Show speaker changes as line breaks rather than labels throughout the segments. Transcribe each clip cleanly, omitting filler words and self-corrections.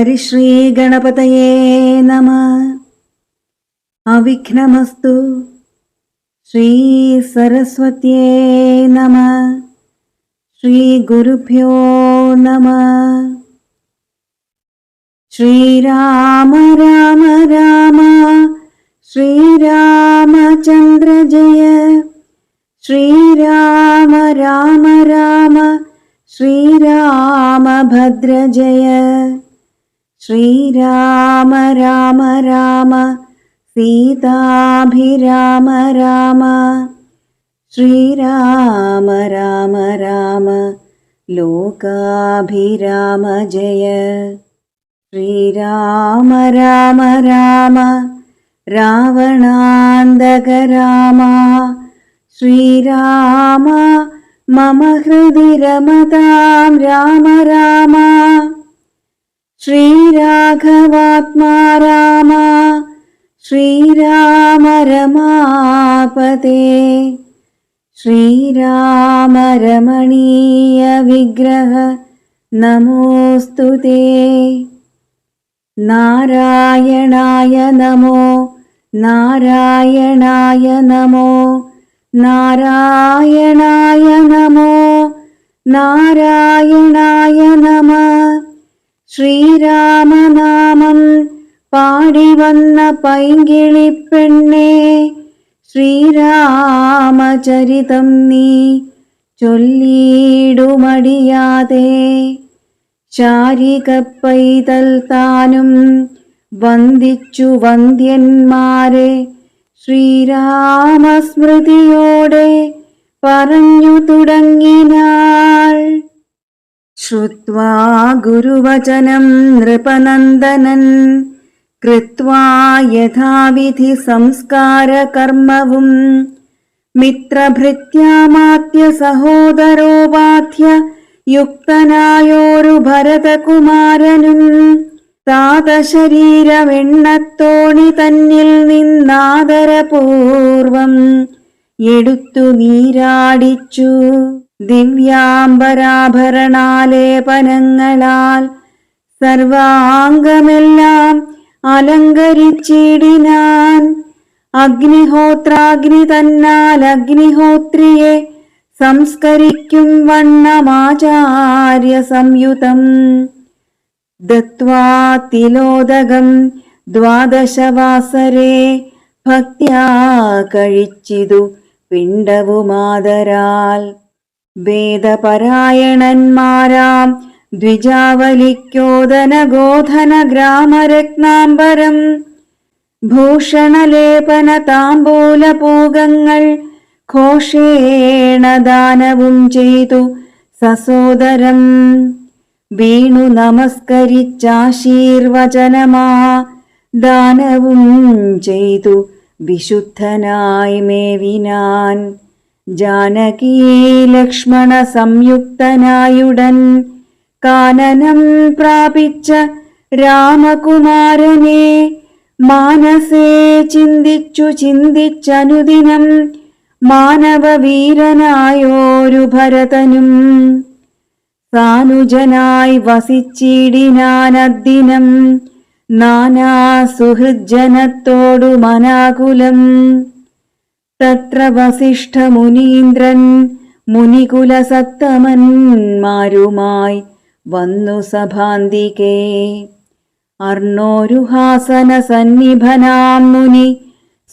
ഹരിശ്രീ ഗണപതയേ നമഃ. അവിഘ്നമസ്തു. ശ്രീ സരസ്വത്യേ നമഃ. ശ്രീ ഗുരുഭ്യോ നമഃ. ശ്രീരാമ രാമ രാമ ശ്രീരാമചന്ദ്ര ജയ. ശ്രീരാമ രാമ രാമ ശ്രീരാമഭദ്ര ജയ. ശ്രീരാമ രാമ രാമ സീതാഭിരാമ രാമ. ശ്രീരാമ രാമ രാമ ലോകാഭിരാമ ജയ. ശ്രീരാമ രാമ രാമ രാവണാന്തക രാമ. ശ്രീരാമ മമ ഹൃദി രമതാം രാമ രാമ. ശ്രീരാഘവാത്മാ രാമ ശ്രീരാമ രമാപതേ. ശ്രീരാമ രമണീയ വിഗ്രഹ നമോസ്തുതേ. നാരായണായ നമോ നാരായണായ നമോ നാരായണായ നമോ നാരായണായ നമഃ. ശ്രീരാമനാമം പാടിവന്ന പൈങ്കിളിപ്പെണ്ണേ, ശ്രീരാമചരിതം നീ ചൊല്ലിടുമടിയാതെ. ശാരിക പൈതൽ താനും വന്ദിച്ചു വന്ദ്യന്മാരെ, ശ്രീരാമസ്മൃതിയോടെ പറഞ്ഞു തുടങ്ങിനാൾ. ശ്രുത്വാ ഗുരുവചനം നൃപനന്ദനൻ കൃത്വാ യഥാവിധി സംസ്കാര കർമ്മവും. മിത്രഭൃത്യാമാത്യ സഹോദരോപാധ്യ യുക്തനായോരു ഭരതകുമാരനും താതശരീരമെണ്ണത്തോണി തന്നിൽ നിന്നാദരപൂർവം എടുത്തു നീരാടിച്ചു. ദിവ്യാംബരാഭരണാലേപനങ്ങളാൽ സർവാംഗമെല്ലാം അലങ്കരിച്ചിടിനാൻ. അഗ്നിഹോത്രാഗ്നി തന്നാൽ അഗ്നിഹോത്രിയെ സംസ്കരിക്കും വണ്ണമാചാര്യ സംയുതം. ദത്വാ തിലോദകം ദ്വാദശവാസരേ, ഭക്ത്യാ കഴിച്ചിതു പിണ്ടവുമാദരാൽ. വേദപരായണന്മാരാം ദ്വിജാവലിക്കോദന ഗോധന ഗ്രാമരത്നാംബരം ഭൂഷണലേപന താംബൂലപൂകങ്ങൾ ഘോഷേണ ദാനവും ചെയ്തു സസോദരം. വീണു നമസ്കരിച്ചാശീർവചനമാ ദാനവും ചെയ്തു വിശുദ്ധനായി മേവിനാൻ. ജാനകീ ലക്ഷ്മണ സംയുക്തനായുടൻ കാനനം പ്രാപിച്ച രാമകുമാരനെ മാനസേ ചിന്തിച്ചു ചിന്തിച്ചനുദിനം മാനവവീരനായോരു ഭരതനും. സാനുജനായി വസിച്ചിടിനാനദ്ദിനം നാനാ സുഹൃജ്ജനത്തോടു മനാകുലം. തത്ര വസിഷ്ഠ മുനീന്ദ്രൻ മുനികുലസത്തമന്മാരുമായി വന്നു സഭാന്തികേ. അർണോരുഹാസന സന്നിഭനാം മുനി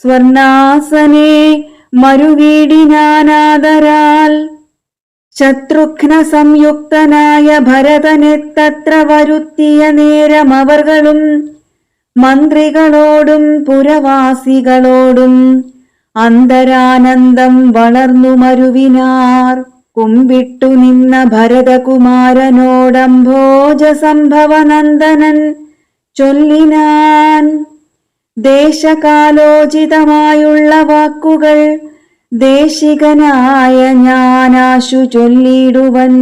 സ്വർണാസനേ മരുവീടിനാനാദരാൽ. ശത്രുഘ്ന സംയുക്തനായ ഭരതനെ തത്ര വരുത്തിയ നേരമവർകളും മന്ത്രികളോടും പുരവാസികളോടും അന്തരാനന്ദം വളർന്നു മരുവിനാർ. കുമ്പിട്ടു നിന്ന ഭരതകുമാരനോടംഭോജ സംഭവനന്ദനൻ ചൊല്ലിനാൻ. ദേശകാലോചിതമായുള്ള വാക്കുകൾ ദേശികനായ ഞാനാശു ചൊല്ലിടുവൻ.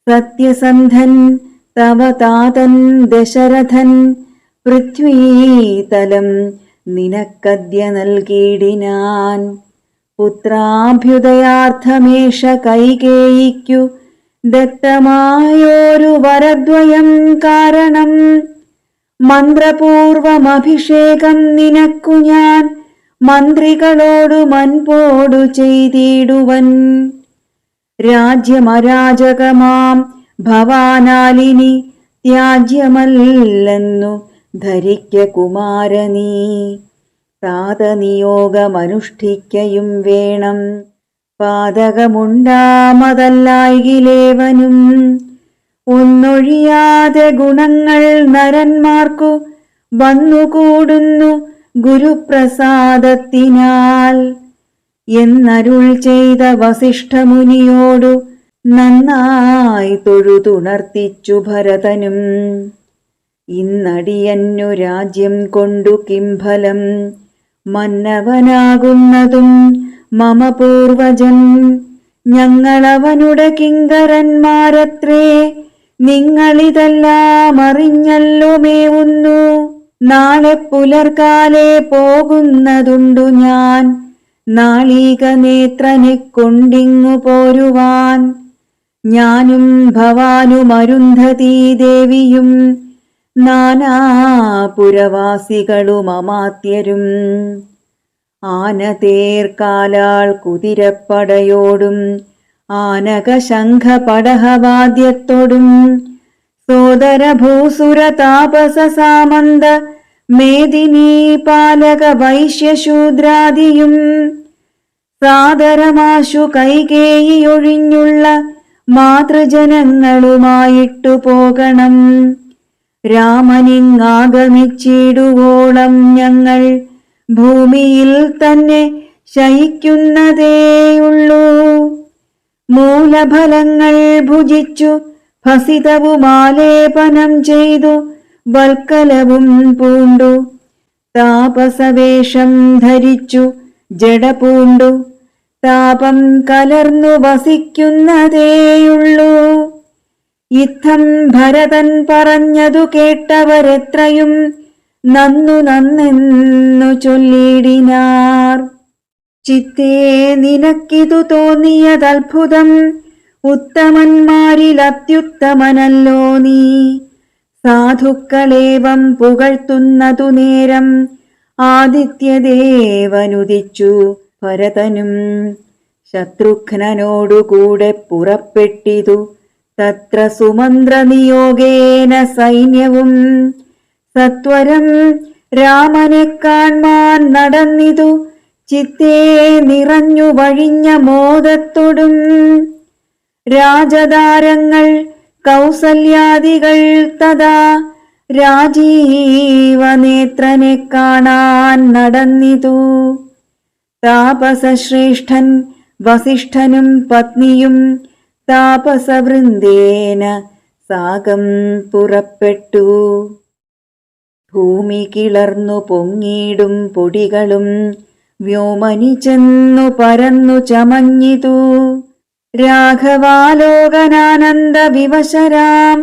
സത്യസന്ധൻ തവ താതൻ ദശരഥൻ പൃഥ്വീതലം നിനക്കദ്യ നൽകിയിടിനാൻ. പുത്രാഭ്യുദയാർത്ഥമേഷ കൈകേയിക്കു ദത്തമായോരു വരദ്വയം കാരണം മന്ത്രപൂർവമഭിഷേകം നിനക്കു ഞാൻ മന്ത്രികളോടു മൻപോടു ചെയ്തിടുവൻ. രാജ്യമരാജകമാം ഭവാനാലിനി ത്യാജ്യമല്ലെന്നു ധരിക്ക കുമാരനീ. താതനിയോഗമനുഷ്ഠിക്കയും വേണം, പാതകമുണ്ടാമതല്ലായിലേവനും. ഒന്നൊഴിയാതെ ഗുണങ്ങൾ നരന്മാർക്കു വന്നുകൂടുന്നു ഗുരുപ്രസാദത്തിനാൽ എന്നരുൾ ചെയ്ത വസിഷ്ഠമുനിയോടു നന്നായി തൊഴുതുണർത്തിച്ചു ഭരതനും. ഇന്നടിയന്നു രാജ്യം കൊണ്ടു കിംഫലം, മന്നവനാകുന്നതും മമ പൂർവജൻ. ഞങ്ങളവനുടെ കിങ്കരന്മാരത്രേ, നിങ്ങളിതെല്ലാം അറിഞ്ഞല്ലോ മേവുന്നു. നാളെ പുലർകാലെ പോകുന്നതുണ്ടു ഞാൻ, നാളീക നേത്രനെ കൊണ്ടിങ്ങു പോരുവാൻ. ഞാനും ഭവാനും അരുന്ധതീ ദേവിയും നാനാപുരവാസികളും അമാത്യരും. ആനതേർക്കാലാൾ കുതിരപ്പടയോടും ആനകശംഖ പടഹവാദ്യത്തോടും സോദരഭൂസുര താപസ സാമന്ത മേദിനീ പാലക വൈശ്യശൂദ്രാദിയും സാദരമാശു കൈകേയിയൊഴിഞ്ഞുള്ള മാതൃജനങ്ങളുമായിട്ടു പോകണം. രാമനിങ്ങാഗമിച്ചിടുവോളം ഞങ്ങൾ ഭൂമിയിൽ തന്നെ ശയിക്കുന്നതേയുള്ളൂ. മൂലഫലങ്ങൾ ഭുജിച്ചു ഭസിതവുമാലേപനം ചെയ്തു വൽക്കലവും പൂണ്ടു താപസവേഷം ധരിച്ചു ജഡപൂണ്ടു താപം കലർന്നു വസിക്കുന്നതേയുള്ളൂ. ഇത്തം ഭരതൻ പറഞ്ഞതു കേട്ടവരെത്രയും നന്നു നന്നെന്നു ചൊല്ലിടിനാർ. ചിത്തേ നിനക്കിതു തോന്നിയതത്ഭുതം, ഉത്തമന്മാരിൽ അത്യുത്തമനല്ലോ നീ. സാധുക്കളേവം പുകഴ്ത്തുന്നതു നേരം ആദിത്യദേവനുദിച്ചു ഭരതനും. ശത്രുഘ്നനോടുകൂടെ പുറപ്പെട്ടിതു തത്ര സുമന്ത്രനിയോഗേന സൈന്യവും. സത്വരം രാമനെ കാൺമാൻ നടന്നിതു ചിത്തേ നിറഞ്ഞു വഴിഞ്ഞ മോദത്തോടും. രാജധാരങ്ങൾ കൗസല്യാദികൾ തഥാ രാജീവനേത്രനെ കാണാൻ നടന്നിതു. താപസശ്രേഷ്ഠൻ വസിഷ്ഠനും പത്നിയും താപസവൃന്ദേന സാകം പുറപ്പെട്ടു. ഭൂമി കിളർന്നു പൊങ്ങിയിടും പൊടികളും വ്യോമനി ചെന്നു പരന്നു ചമഞ്ഞിതു. രാഘവാലോകനാനന്ദ വിവശരാം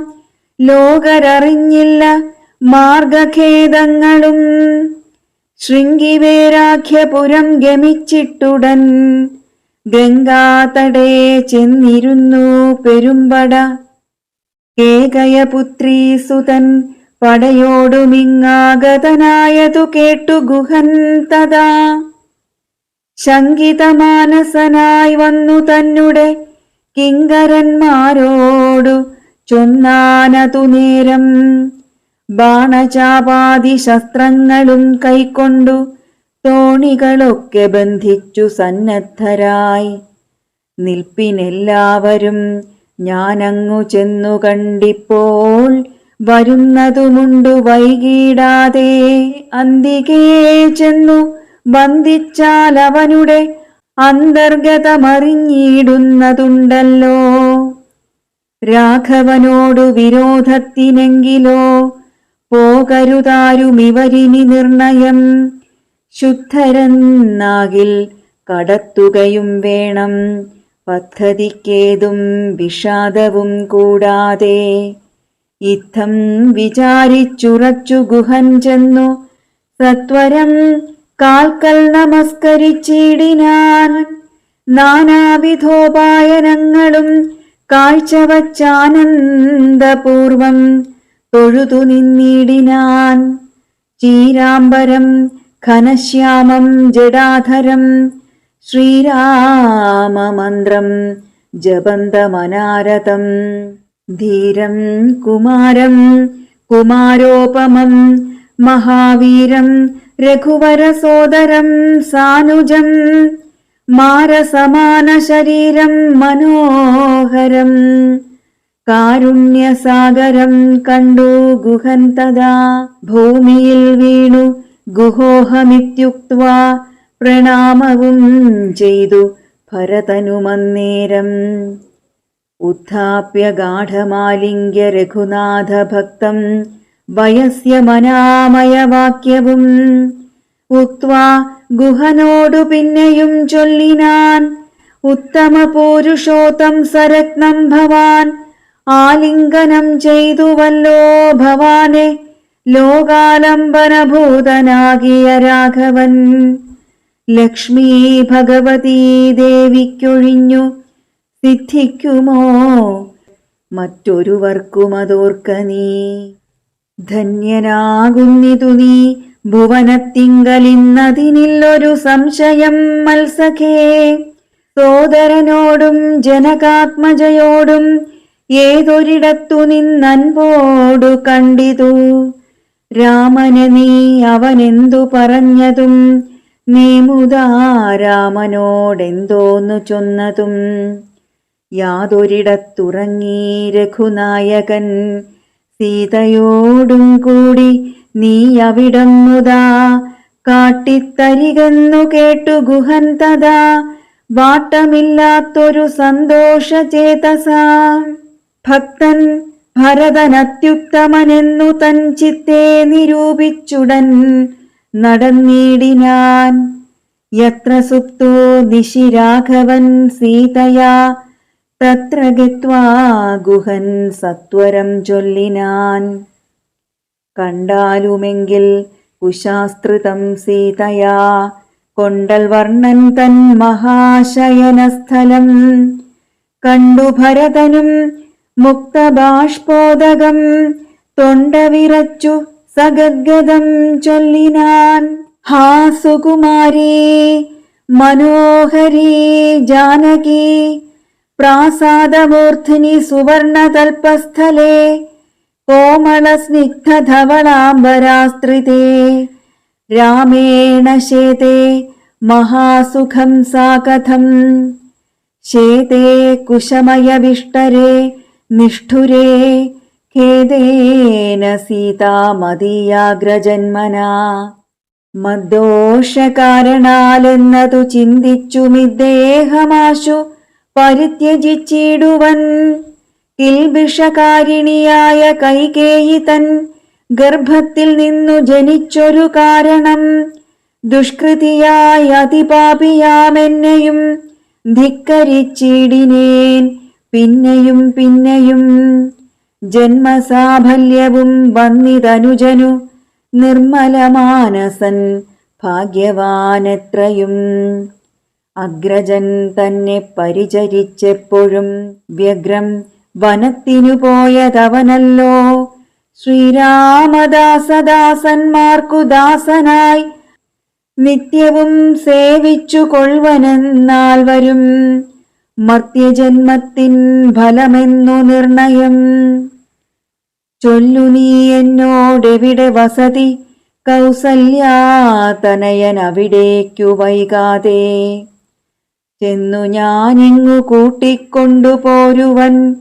ലോകരറിഞ്ഞില്ല മാർഗഖേദങ്ങളും. ശൃംഗിവേരാഖ്യപുരം ഗമിച്ചിട്ടുടൻ ഗംഗാതടേ ചെന്നിരുന്നു പെരുമ്പട. കേകയപുത്രീസുതൻ പടയോടുമിങ്ങാഗതനായതു കേട്ടു ഗുഹൻ തഥാ. ശങ്കിതമാനസനായി വന്നു തന്നെ കിങ്കരന്മാരോടു ചൊന്നാനതു നേരം. ബാണചാപാദി ശസ്ത്രങ്ങളും കൈക്കൊണ്ടു തോണികളൊക്കെ ബന്ധിച്ചു സന്നദ്ധരായി നിൽപ്പിനെല്ലാവരും. ഞാനങ്ങു ചെന്നു കണ്ടിപ്പോൾ വരുന്നതുമുണ്ടു വൈകിടാതെ. അന്തികേ ചെന്നു ബന്ധിച്ചാൽ അവനുടെ അന്തർഗതമറിഞ്ഞിടുന്നതുണ്ടല്ലോ. രാഘവനോടു വിരോധത്തിനെങ്കിലോ പോകരുതാരുമിവരിനി നിർണയം. ശുദ്ധരെന്നാകിൽ കടത്തുകയും വേണം, പദ്ധതിക്കേതും വിഷാദവും കൂടാതെ. ഇത്തം വിചാരിച്ചുറച്ചു ഗുഹൻ ചെന്നു സത്വരം കാൽക്കൽ നമസ്കരിച്ചിടിനാൻ. നാനാവിധോപായനങ്ങളും കാഴ്ചവച്ചാനന്ദപൂർവം തൊഴുതു നിന്നിടിനാൻ. ചീരാംബരം ഘനശ്യാമം ജടാധരം ശ്രീരാമമന്ത്രം ജപന്തമനാരതം. ധീരം കുമാരം കുമാരോപമം മഹാവീരം രഘുവരസോദരം സാനുജം മാരസമാന ശരീരം മനോഹരം. കാരുണ്യസാഗരം കണ്ടു ഗുഹൻ തദാ ഭൂമിയിൽ വീണു ഗുഹോഹമിത്യുക്ത്വാ പ്രണാമവും ചെയ്തു ഭരതനുമന്നേരം. ഉത്ഥാപ്യ ഗാഠമാലിംഗ്യ രഘുനാഥ ഭക്തം വയസ്യ മനാമയവാക്യവും ഉക്ത്വാ ഗുഹനോടു പിന്നെയും ചൊല്ലിനാൻ. ഉത്തമ പൂരുഷോത്തം സരത്നം ഭവാൻ ആലിംഗനം ചെയ്തുവല്ലോ ഭവാനെ ലോകാലംബനഭൂതനാകിയ രാഘവൻ. ലക്ഷ്മീ ഭഗവതീ ദേവിക്കൊഴിഞ്ഞു സിദ്ധിക്കുമോ മറ്റൊരുവർക്കുമതോർക്ക നീ. ധന്യനാകുന്നിതു നീ ഭുവനത്തിങ്കലിന്നതിനില്ലൊരു സംശയം മത്സഖേ. സോദരനോടും ജനകാത്മജയോടും ഏതൊരിടത്തു നിന്നൻപോടു കണ്ടിതു. രാമനെ നീ അവനെന്തു പറഞ്ഞതും നീമുതാ രാമനോടെന്തോന്നു ചൊന്നതും. യാതൊരിടത്തുറങ്ങി രഘുനായകൻ സീതയോടും കൂടി നീ അവിടം മുതാ കാട്ടിത്തരികെന്നു കേട്ടു ഗുഹൻ തഥാ വാട്ടമില്ലാത്തൊരു സന്തോഷചേതസാ. ഭക്തൻ ഭരതനത്യുത്തമനെന്നു തൻ ചിത്തേ നിരൂപിച്ചുടൻ നടന്നിടിനാൻ. യത്ര സുപ്തോ നിശി രാഘവൻ സീതയാ തത്ര ഗത്വാ ഗുഹൻ സത്വരം ചൊല്ലിനാൻ. കണ്ടാലുമെങ്കിൽ കുശാസ്ത്രിതം സീതയാ കൊണ്ടൽ വർണ്ണൻ തൻ മഹാശയനസ്ഥലം. കണ്ടു ഭരതനും മുക്തബാഷ്പോദകം തൊണ്ടവിറച്ചു സഗദ്ഗദം ചൊല്ലിനാൻ. ഹാ സുകുമാരീ മനോഹരീ ജാനകി പ്രാസാദമൂർധിനി സുവർണതൽപസ്ഥലേ കോമളസ്നിഗ്ധധവളാംബരാസ്ത്രിതേ രാമേണ ശേതേ മഹാസുഖം സാ കഥം. ശേതേ കുശമയവിഷ്ടരേ നിഷ്ഠുരേ ഖേദേന സീതാ മദീയാഗ്രജന്മനാ. മദ്ദോഷകാരണാലെന്നതു ചിന്തിച്ചുമിദ്ദേഹമാശു പരിത്യജിച്ചിടുവൻ. കിൽബിഷകാരിണിയായ കൈകേയി തൻ ഗർഭത്തിൽ നിന്നു ജനിച്ചൊരു കാരണം. ദുഷ്കൃതിയായ അതിപാപിയാമെന്നെയും ധിക്കരിച്ചിടിനേൻ പിന്നെയും പിന്നെയും. ജന്മസാഫല്യവും വന്നിതനുജനു നിർമ്മലമാനസൻ ഭാഗ്യവാനെത്രയും. അഗ്രജൻ തന്നെ പരിചരിച്ചെപ്പോഴും വ്യഗ്രം വനത്തിനു പോയതവനല്ലോ. ശ്രീരാമദാസദാസന്മാർക്കു ദാസനായി നിത്യവും സേവിച്ചു കൊൾവനെന്നാൽ വരും മർത്യജന്മത്തിൻ ഫലമെന്നു നിർണയം. ചൊല്ലു നീ എന്നോടെവിടെ വസതി കൗസല്യാതനയൻ അവിടേക്കു വൈകാതെ. ചെന്നു ഞാനിങ്ങു കൂട്ടിക്കൊണ്ടുപോരുവൻ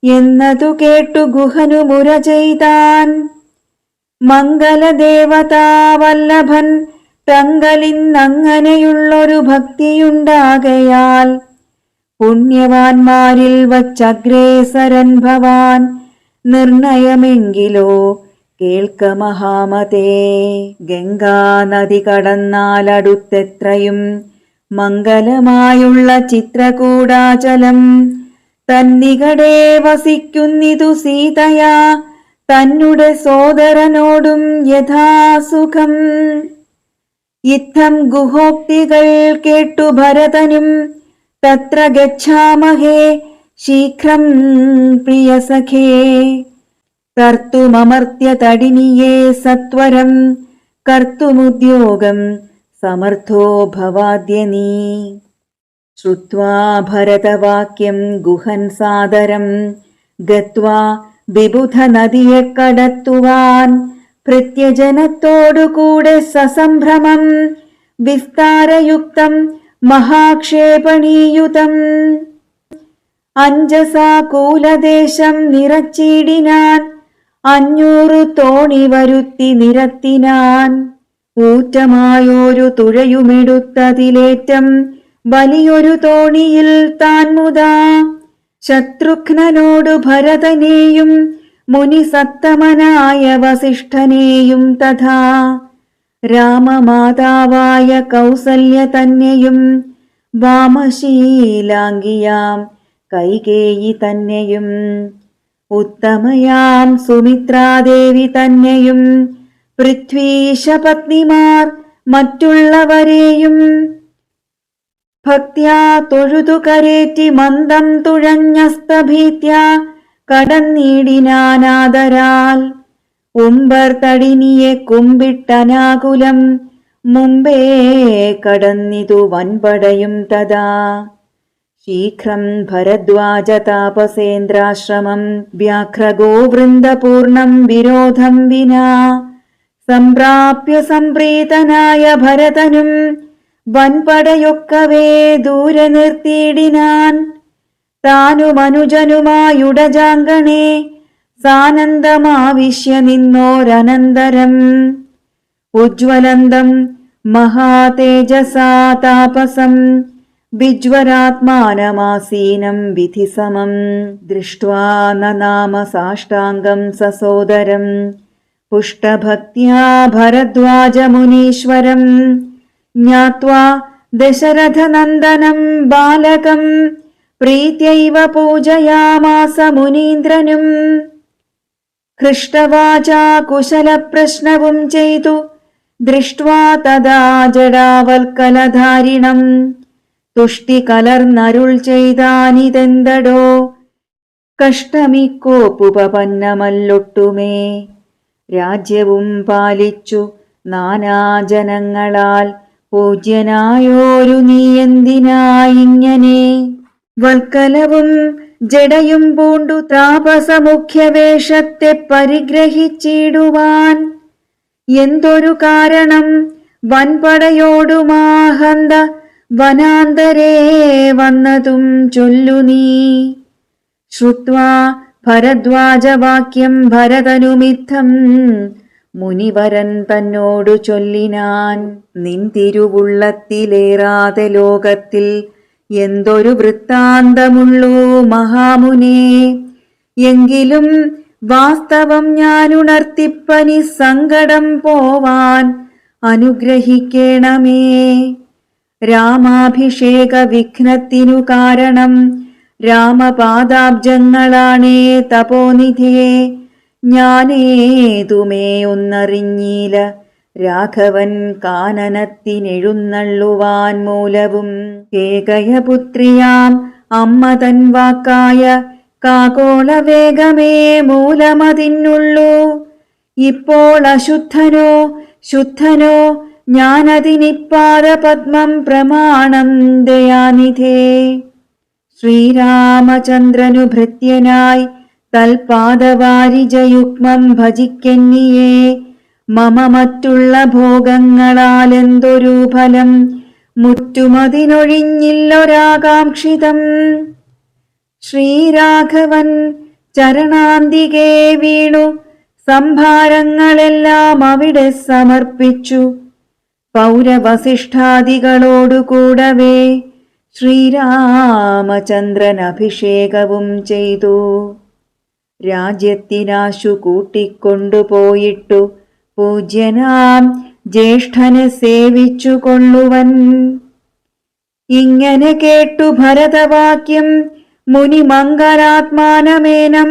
എന്നതു കേട്ടു ഗുഹനു മുര ചെയ്താൻ. മംഗലദേവതാവല്ലഭൻ തങ്കലിന്നങ്ങനെയുള്ളൊരു ഭക്തിയുണ്ടാകയാൽ പുണ്യവാന്മാരിൽ വച്ചഗ്രേസരൻ ഭവാൻ. നിർണയമെങ്കിലോ കേൾക്ക മഹാമതേ. ഗംഗാനദി കടന്നാലടുത്തെത്രയും മംഗലമായുള്ള ചിത്രകൂടാചലം. തന്നികടേ വസിക്കുന്നിതു സീതയാ തന്നുടെ സോദരനോടും യഥാസുഖം. ഇത്തം ഗുഹോക്തികൾ കേട്ടു ഭരതനും തത്ര ഗച്ഛാമഹേ ശീഘ്രം പ്രിയസഖേ കർത്തുമമർത്യ തടിനിയേ സത്വരം കർത്തുമുദ്യോഗം സമർത്ഥോ ഭവാദ്യ നീ. ശ്രുത്വാ ഭരതവാക്യം ഗുഹൻ സാദരം ഗത്വാ വിബുധ നദിയെ കടത്തുവാൻ ഭൃത്യജനത്തോടുകൂടെ സസംഭ്രമം വിസ്താരയുക്തം മഹാക്ഷേപണീയുതം അഞ്ജസാ കൂലദേശം നിറച്ചിടിനാൻ 500 തോണി വരുത്തി നിരത്തിനാൻ. ഊറ്റമായൊരു തുഴയുമെടുത്തതിലേറ്റം വലിയൊരു തോണിയിൽ താൻ മുതാ ശത്രുഘ്നനോടു ഭരതനെയും മുനിസത്തമനായ വസിഷ്ഠനെയും തഥാ രാമമാതാവായ കൗസല്യ തന്നെയും വാമശീലാംഗിയാം കൈകേയി തന്നെയും ഉത്തമയാം സുമിത്രാദേവി തന്നെയും പൃഥ്വീശപത്നിമാർ മറ്റുള്ളവരെയും ഭക്ത്യാ തൊഴുതു കരേറ്റി മന്ദം തുഴഞ്ഞസ്തഭീത്യ കടന്നിടിനാനാദരാൽ. ഉമ്പർ തടിനിയെ കുമ്പിട്ടനാകുലം മുമ്പേ കടന്നിതു വൻപടയും തഥാ. ശീഘ്രം ഭരദ്വാജ താപസേന്ദ്രാശ്രമം വ്യാഘ്രഗോവൃന്ദപൂർണം വിരോധം വിനാ സംപ്രാപ്യ സംപ്രീതനായ ഭരതനും വൻപടയൊക്കവേ ദൂരെ നിർത്തിയിടിനാൻ. താനുമനുജനുമായുടജാങ്കണേ സാനന്ദമാവിശ്യ നിന്നോരനന്തരം ഉജ്വലന്തം മഹാതേജസാ താപസം വിജ്വരാത്മാനമാസീനം വിധിസമം ദൃഷ്ട്വാ നനാമ സാഷ്ടാംഗം സസോദരം പുഷ്ടഭക്ത്യാ ഭരദ്വാജമുനീശ്വരം ജ്ഞാത്വാ ദശരഥനന്ദനം ബാലകം പ്രീത്യൈവ പൂജയാമാസ മുനീന്ദ്രനും. ഹൃഷ്ടവാചാ കുശലപ്രശ്നവും ചെയ്തു ദൃഷ്ട്വാ തഥാ ജടാവൽക്കലധാരിണം തുഷ്ടി കലർന്നരുൾ ചെയ്താനിതെന്തടോ കഷ്ടമിക്കോപ്പുപന്നമല്ലൊട്ടുമേ. രാജ്യവും പാലിച്ചു നാനാജനങ്ങളാൽ പൂജ്യനായോരു നീ എന്തിനായിങ്ങനെ വൽക്കലവും ജടയും പൂണ്ടു താപസമുഖ്യവേഷത്തെ പരിഗ്രഹിച്ചിടുവാൻ എന്തൊരു കാരണം വൻപടയോടുമാഹന്ത വനാന്തരേ വന്നതും ചൊല്ലു നീ. ശ്രുത്വാ ഭരദ്വാജവാക്യം ഭരതനുമിത്തം മുനിവരൻ തന്നോടു ചൊല്ലിനാൻ. നിൻ തിരുവുള്ളത്തിലേറാതെ ലോകത്തിൽ എന്തൊരു വൃത്താന്തമുള്ളൂ മഹാമുനേ. എങ്കിലും വാസ്തവം ഞാനുണർത്തിപ്പനി സങ്കടം പോവാൻ അനുഗ്രഹിക്കണമേ. രാമാഭിഷേക വിഘ്നത്തിനു കാരണം രാമപാദാബ്ജങ്ങളാണേ തപോനിധേ. ഞാനേതുമേ ഒന്നറിഞ്ഞീല രാഘവൻ കാനനത്തിനെഴുന്നള്ളുവാൻ മൂലവും. കേകയപുത്രിയാം അമ്മ തൻ വാക്കായ കാകോളവേഗമേ മൂലമതിനുള്ളൂ. ഇപ്പോൾ അശുദ്ധനോ ശുദ്ധനോ ഞാനതിനിപ്പാദ പത്മം പ്രമാണം ദയാനിധേ. ശ്രീരാമചന്ദ്രനു ഭൃത്യനായി തൽപാദവാരിജയുഗ്മം ഭജിക്കെന്നിയേ. മമ മറ്റുള്ള ഭോഗങ്ങളാലെന്തൊരു ഫലം മുറ്റുമതിനൊഴിഞ്ഞില്ലൊരാകാംക്ഷിതം. ശ്രീരാഘവൻ ചരണാന്തികേ വീണു സംഭാരങ്ങളെല്ലാം അവിടെ സമർപ്പിച്ചു. പൗരവസിഷ്ഠാദികളോടുകൂടവേ ശ്രീരാമചന്ദ്രൻ അഭിഷേകവും ചെയ്തു. രാജ്യത്തിനാശു കൂട്ടിക്കൊണ്ടുപോയിട്ടു പൂജ്യനാം ജ്യേഷ്ഠനെ സേവിച്ചു കൊള്ളുവൻ. ഇങ്ങനെ കേട്ടു ഭരതവാക്യം മുനി മംഗലാത്മാനമേനം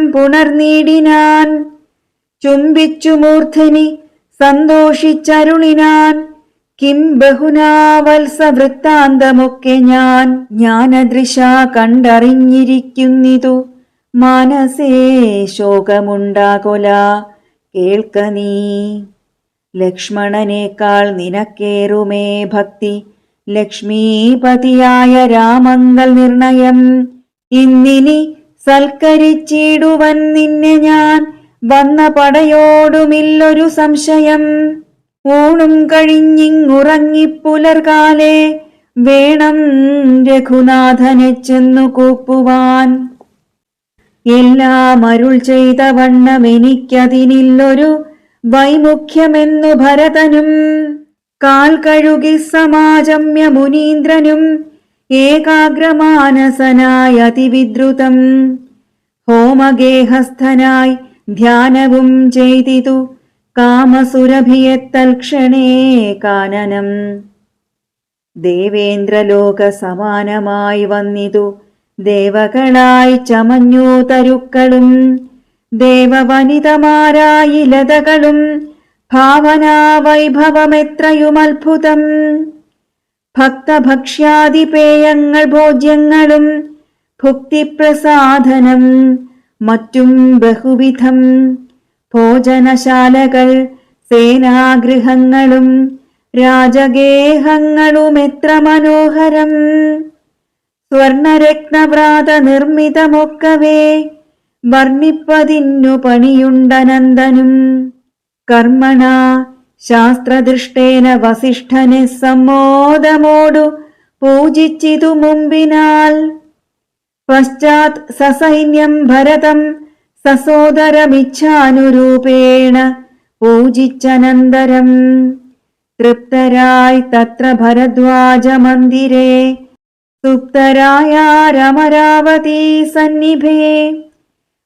കിം ബഹുനാ വത്സവൃത്താന്തമൊക്കെ ഞാൻ ജ്ഞാനദൃശ കണ്ടറിഞ്ഞിരിക്കുന്നിതു. മനസ്സേ ശോകമുണ്ടാകൊല കേൾക്ക നീ. ലക്ഷ്മണനേക്കാൾ നിനക്കേറുമേ ഭക്തി, ലക്ഷ്മീപതിയായ രാമങ്ങൾ നിർണയം. ഇന്നിനി സൽക്കരിച്ചിടുവൻ നിന്നെ ഞാൻ, വന്ന പടയോടുമില്ലൊരു സംശയം. ഊണും കഴിഞ്ഞിങ്ങുറങ്ങിപ്പുലർകാലേ, വേണം രഘുനാഥനെ ചെന്നു കൂപ്പുവാൻ. എല്ലാം അരുൾ ചെയ്ത വണ്ണമെനിക്കതിനില്ലൊരു വൈമുഖ്യമെന്നു ഭരതനും. കാൽ കഴുകി സമാജമ്യ മുനീന്ദ്രനും ഏകാഗ്രമാനസനായ അതിവിദ്രുതം. ഹോമഗേഹസ്ഥനായി ധ്യാനവും ചെയ്തിതു, കാമസുരഭിയെ തൽക്ഷണേ കാനനം. ദേവേന്ദ്രലോക സമാനമായി വന്നിതു, ദേവകളായി ചമഞ്ഞു തരുക്കളും. ദേവവനിതമാരായി ലതകളും, ഭാവനാ വൈഭവമെത്രയും അത്ഭുതം. ഭക്തഭക്ഷ്യാദിപേയങ്ങൾ ഭോജ്യങ്ങളും, ഭുക്തിപ്രസാധനം മറ്റും ബഹുവിധം. ഭോജനശാലകൾ സേനാഗൃഹങ്ങളും, രാജഗേഹങ്ങളും എത്ര മനോഹരം. സ്വർണരത്നവ്രാത നിർമ്മിതമൊക്കവേ, വർണ്ണിപ്പതിന്നു പണിയുണ്ടനന്ദനും. കർമ്മണ ശാസ്ത്രദൃഷ്ടേന വസിഷ്ഠനെ സമ്മോദമോടു പൂജിച്ചിതു മുമ്പിനാൽ. പശ്ചാത് സസൈന്യം ഭരതം സസോദരമിച്ഛാനുരൂപേണ പൂജിച്ചനന്തരം. തൃപ്തരായി തത്ര ഭരദ്വാജ മന്ദിരേ, സുപ്തരായ രമരാവതീ സന്നിഭേ.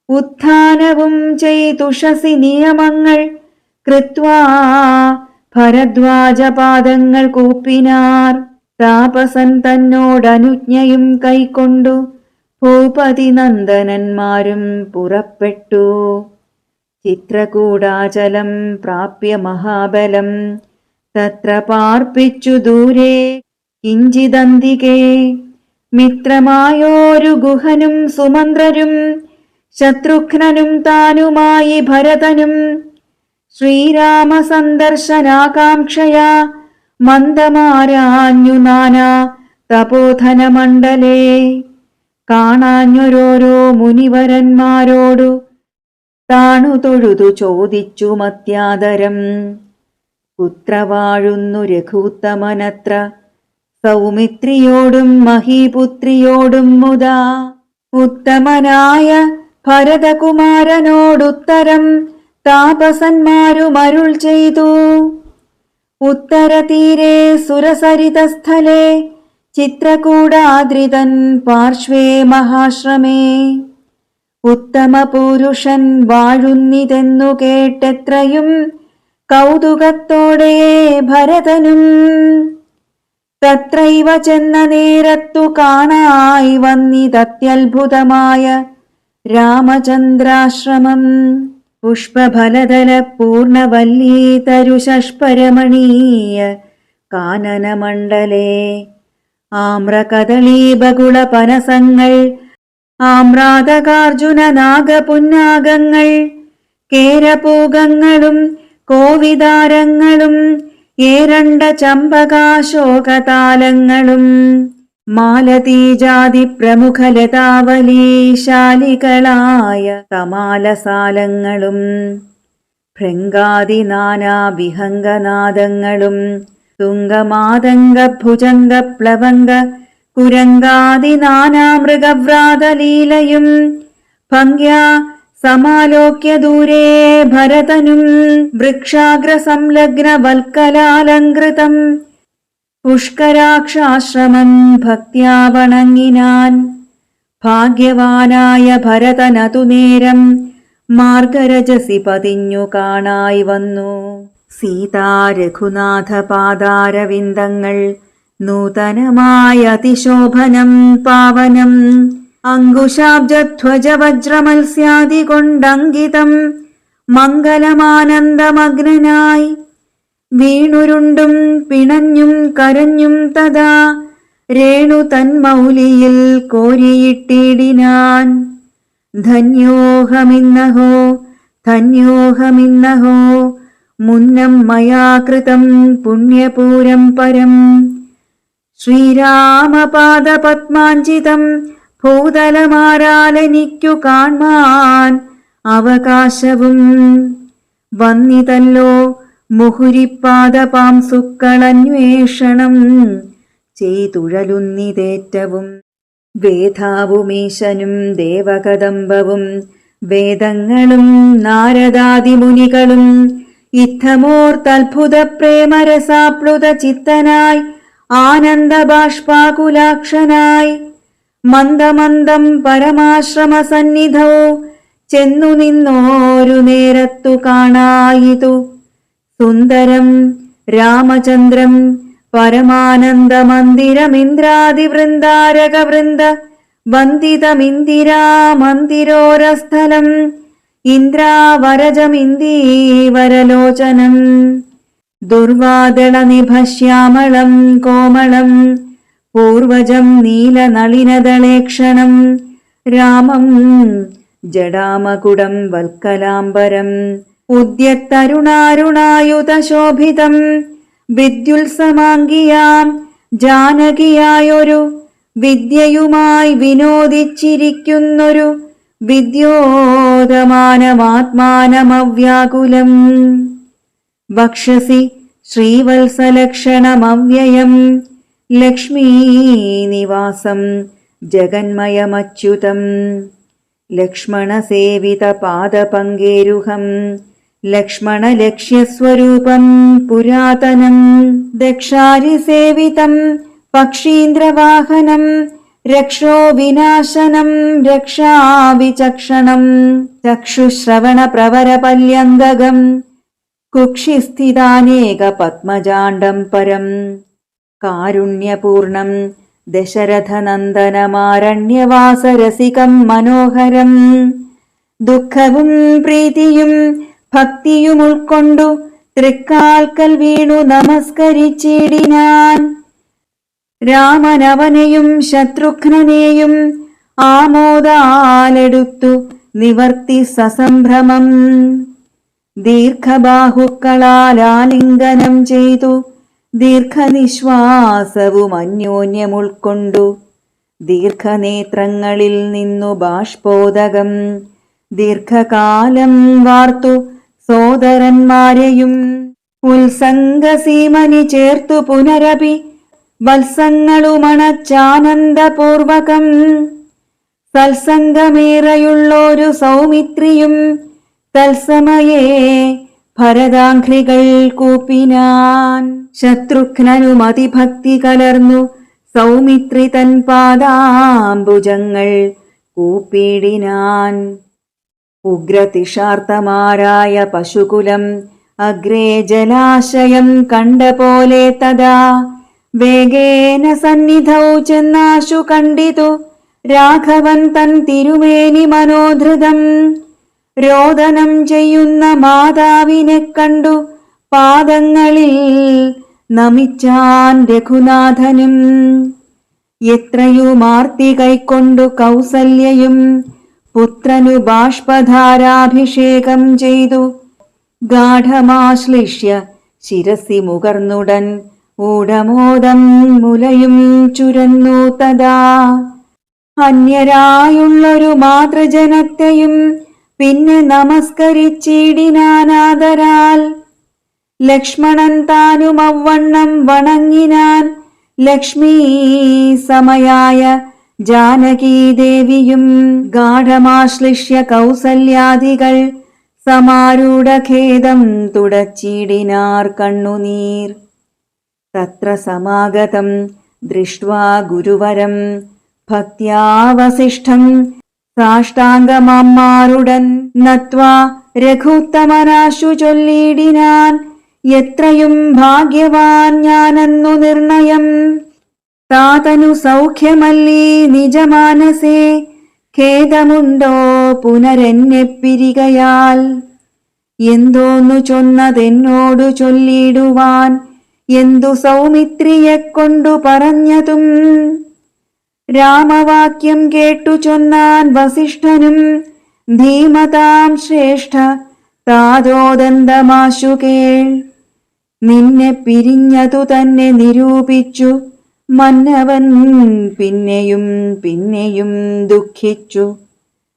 ഉത്ഥാനവും ചെയ്തുഷസി നിയമങ്ങൾ കൃത്വാ, ഭരദ്വാജപാദങ്ങൾ കൂപ്പിനാർ. താപസൻ തന്നോടനുജ്ഞയും കൈക്കൊണ്ടു, ഭൂപതി നന്ദനന്മാരും പുറപ്പെട്ടു. ചിത്രകൂടാചലം പ്രാപ്യ മഹാബലം, തത്ര പാർപ്പിച്ചു ദൂരെ കിഞ്ചിദന്തികേ. മിത്രമായോരു ഗുഹനും സുമന്ത്രരും, ശത്രുഘ്നനും താനുമായി ഭരതനും. ശ്രീരാമ സന്ദർശനാകാംക്ഷയാ മന്ദമാരാഞ്ഞു നാനാ തപോധനമണ്ഡലേ. കാണാഞ്ഞൊരോരോ മുനിവരന്മാരോടു താണു തൊഴുതു ചോദിച്ചു മത്യാദരം. പുത്ര വാഴുന്നു രഘൂത്തമനത്ര, സൗമിത്രിയോടും മഹീപുത്രിയോടും മുതാ. ഉത്തമനായ ഭരതകുമാരനോടുത്തരം താപസന്മാരുമരുൾ ചെയ്തു. ഉത്തരതീരെ സുരസരിതസ്ഥലേ, ചിത്രകൂടാദ്രിതൻ പാർശ്വേ മഹാശ്രമേ. ഉത്തമ പുരുഷൻ വാഴുന്നിതെന്നു കേട്ടെത്രയും കൗതുകത്തോടെ ഭരതനും. തത്രൈവ ചെന്ന നേരത്തു കാണായി വന്നിതത്യത്ഭുതമായ രാമചന്ദ്രാശ്രമം. പുഷ്പഫലതല പൂർണവല്ലീതരുഷഷ്പരമണീയ കാനനമണ്ഡലേ. ആമ്രകദളീബകുള പനസങ്ങൾ, ആമ്രാതകാർജുന നാഗപുന്നാഗങ്ങൾ, കേരപൂഗങ്ങളും കോവിതാരങ്ങളും, ഏരണ്ട ചമ്പകാശോകതാലങ്ങളും, മാലതീജാതി പ്രമുഖ ലതാവലീശാലികളായ കമാലസാലങ്ങളും, ഭൃംഗാദി നാനാ വിഹംഗനാദങ്ങളും, തുംഗമാതംഗ ഭുജംഗ പ്ലവംഗ കുരങ്കാദി നാനാ മൃഗവ്രാതലീലയും ഭംഗ്യാ സമാലോക്യ ദൂരേ ഭരതനും. വൃക്ഷാഗ്ര സംലഗ്ന വൽക്കലാലങ്കൃതം പുഷ്കരാക്ഷാശ്രമം ഭക്ത്യാ വണങ്ങിനാൻ. ഭാഗ്യവാനായ ഭരതനതു നേരം മാർഗരജസി പതിഞ്ഞു കാണായി വന്നു. സീതാ രഘുനാഥ പാദാരവിന്ദങ്ങൾ നൂതനമായ അതിശോഭനം പാവനം. അങ്കുശാബ്ജധ്വജ വജ്രമത്സ്യാദി കൊണ്ടങ്കിതം മംഗലമാനന്ദമഗ്നനായി വീണുരുണ്ടും പിണഞ്ഞും കരഞ്ഞും തഥാ രേണു തന്മൗലിയിൽ കോരിയിട്ടിടിനാൻ. ധന്യോഹമിന്നഹോ ധന്യോഹമിന്നഹോ മുന്നം മയാ കൃതം പുണ്യപൂരം പരം. ശ്രീരാമപാദപത്മാഞ്ജിതം ഭൂതലമാരാലെനിക്കു കാൺമാൻ അവകാശവും വന്നിതല്ലോ മുഹുരിപ്പാദപാംസുക്കളന്വേഷണം ചെയ്തുഴലുന്നിതേറ്റവും. വേദാവുമീശനും ദേവകദംബവും വേദങ്ങളും നാരദാദിമുനികളും ഇത്തമോർത്തത്ഭുത പ്രേമരസാപ്ലുത ചിത്തനായി ആനന്ദബാഷ്പാകുലാക്ഷനായി മന്ദമന്ദം പരമാശ്രമസന്നിധൗ ചെന്നു നിന്നോരു നേരത്തു കാണായിതു സുന്ദരം രാമചന്ദ്രം പരമാനന്ദമന്ദിരമിന്ദ്രാദിവൃന്ദാരകവൃന്ദ വന്ദിതമിന്ദിരാമന്ദിരോരസ്ഥലം ഇന്ദ്രാവരജമിന്ദീവരലോചനം ദുർവാദളനിഭശ്യാമളം കോമളം പൂർവജം നീലനളിനദളേക്ഷണം രാമം ജടാമകുടം വൽക്കലാംബരം ഉദ്യത്തരുണാരുണായുധശോഭിതം വിദ്യുത്സമാംഗിയാം ജാനകിയായൊരു വിദ്യയുമായി വിനോദിച്ചിരിക്കുന്നൊരു വിദ്യോതമാനമാത്മാനമവ്യാകുലം വക്ഷസി ശ്രീവത്സലക്ഷണമവ്യയം ലക്ഷ്മീനിവാസം ജഗന്മയമച്യുതം ലക്ഷ്മണസേവിതപാദപങ്കേരുഹം ലക്ഷ്മണലക്ഷ്യസ്വരൂപം പുരാതനം ദക്ഷാരിസേവിതം പക്ഷീന്ദ്രവാഹനം രക്ഷോ വിനാശനം രക്ഷാവിചക്ഷണം ചക്ഷുശ്രവണപ്രവരപല്യന്തകം കുക്ഷിസ്ഥിതാനേക പത്മജാണ്ഡം പരം കാരുണ്യപൂർണം ദശരഥനന്ദനമാരണ്യവാസരസികം മനോഹരം ദുഃഖവും പ്രീതിയും ഭക്തിയും ഉൾക്കൊണ്ടു തൃക്കാൽക്കൽ വീണു നമസ്കരിച്ചിടിനാൻ. രാമനവനെയും ശത്രുഘ്നനെയും ആമോദാലെടുത്തു നിവർത്തി സസംഭ്രമം ദീർഘബാഹുക്കളാൽ ആലിംഗനം ചെയ്തു ദീർഘനിശ്വാസവും അന്യോന്യമുൾക്കൊണ്ടു ദീർഘനേത്രങ്ങളിൽ നിന്നു ബാഷ്പോദകം ദീർഘകാലം വാർത്തു സോദരന്മാരെയും ഉത്സംഗസീമനി ചേർത്തു പുനരപി വത്സങ്ങളുമണച്ചാനന്ദപൂർവകം സത്സംഗമേറെയുള്ളൊരു സൗമിത്രിയും തത്സമയേ ഭരതാഘ്രികൾ കൂപ്പിനാൻ. ശത്രുഘ്നനും അതിഭക്തി കലർന്നു സൗമിത്രി തൻ പാദാംബുജങ്ങൾ കൂപ്പിടിനാൻ. ഉഗ്രതിഷാർത്തമാരായ പശുകുലം അഗ്രേ ജലാശയം കണ്ട പോലെ തഥാ വേഗേന സന്നിധൗ ചെന്നാശു കണ്ടിതു രാഘവൻ തൻ തിരുമേനി മനോധൃതം. രോദനം ചെയ്യുന്ന മാതാവിനെ കണ്ടു പാദങ്ങളിൽ നമിച്ചാൻ രഘുനാഥനും. എത്രയുമാർത്തി കൈക്കൊണ്ടു കൗസല്യയും പുത്രനു ബാഷ്പധാരാഭിഷേകം ചെയ്തു ഗാഠമാശ്ലിഷ്യ ശിരസി മുകർന്നുടൻ ഊഢമോദം മുലയും ചുരന്നു തഥാ. അന്യരായുള്ളൊരു മാതൃജനത്തെയും പിന്നെ നമസ്കരിച്ചിടിനാനാദരാൽ. ലക്ഷ്മണൻ താനും അവണ്ണം വണങ്ങിനാൻ ലക്ഷ്മീ സമയായ ജാനകീദേവിയും. ഗാഠമാശ്ലിഷ്യ കൗസല്യാദികൾ സമാരൂഢഖേദം തുടച്ചിടിനാർ കണ്ണുനീർ. തത്ര സമാഗതം ദൃഷ്ട്വാ ഗുരുവരം ഭക്ത്യാവസിഷ്ഠം സാഷ്ടാംഗമാറുടൻ നത്വാ രഘുത്തമനാശു ചൊല്ലിടിനാൻ. എത്രയും ഭാഗ്യവാൻ ഞാനെന്നു നിർണയം. താതനു സൗഖ്യമല്ലീ നിജമാനസേ ഖേദമുണ്ടോ പുനരെന്നെ പിരികയാൽ. എന്തോന്നു ചൊന്നതെന്നോടു ചൊല്ലിടുവാൻ, എന്തു സൗമിത്രിയെക്കൊണ്ടു പറഞ്ഞതും. രാമവാക്യം കേട്ടു ചൊന്നാൻ വസിഷ്ഠനും, ധീമതാം ശ്രേഷ്ഠ താതോദന്തമാശു കേൾ. നിന്നെ പിരിഞ്ഞതു തന്നെ നിരൂപിച്ചു മന്നവൻ പിന്നെയും പിന്നെയും ദുഃഖിച്ചു.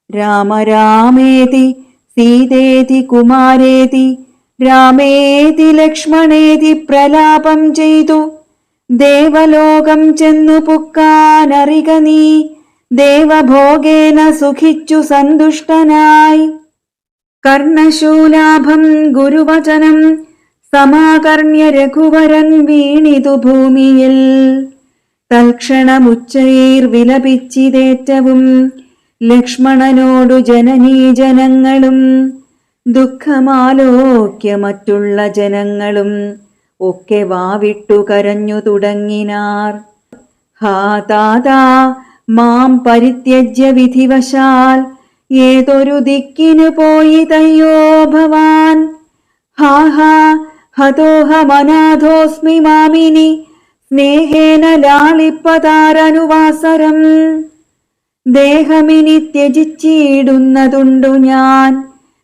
രാമരാമേതി സീതേതി കുമാരേതി രാമേതി ലക്ഷ്മണേതി പ്രലാപം ചെയ്തു. ദേവലോകം ചെന്നു പുക്കാനറിക നീ, ദേവഭോഗേന സുഖിച്ചു സന്തുഷ്ടനായി. കർണശൂലാഭം ഗുരുവചനം സമാകർണ്യ രഘുവരൻ വീണിതു ഭൂമിയിൽ. തൽക്ഷണമുച്ചൈർ വിലപിച്ചിതേറ്റവും ലക്ഷ്മണനോടു ജനനീജനങ്ങളും. ദുഃഖമാലോക്യ മറ്റുള്ള ജനങ്ങളും ഒക്കെ വാവിട്ടു കരഞ്ഞു തുടങ്ങിനാർ. ഹാ താതാ, മാം പരിത്യജ്യ വിധിവശാൽ ഏതൊരു ദിക്കിനു പോയി തയ്യോ ഭവാൻ. ഹാ ഹാ ഹതോഹമനാഥോസ്മി മാമിനി സ്നേഹേന ലാളിപ്പതാരനുവാസരം. ദേഹമിനി ത്യജിച്ചിടുന്നതുണ്ടു ഞാൻ,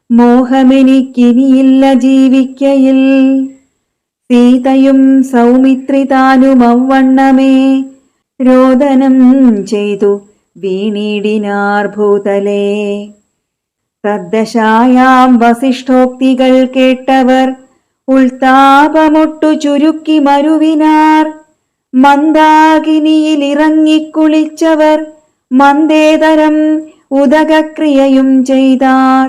മോഹമെനിക്കിനിയില്ല ജീവിക്കയിൽ. സീതയും സൗമിത്രി താനും അവണ്ണമേ രോദനം ചെയ്തു വീണിടിനാർ ഭൂതലേ. തദ്ദശായാം വസിഷ്ഠോക്തികൾ കേട്ടവർ ഉൾത്താപമൊട്ടു ചുരുക്കി മരുവിനാർ. മന്ദാകിനിയിലിറങ്ങിക്കുളിച്ചവർ മന്ദേതരം ഉദകക്രിയയും ചെയ്താർ.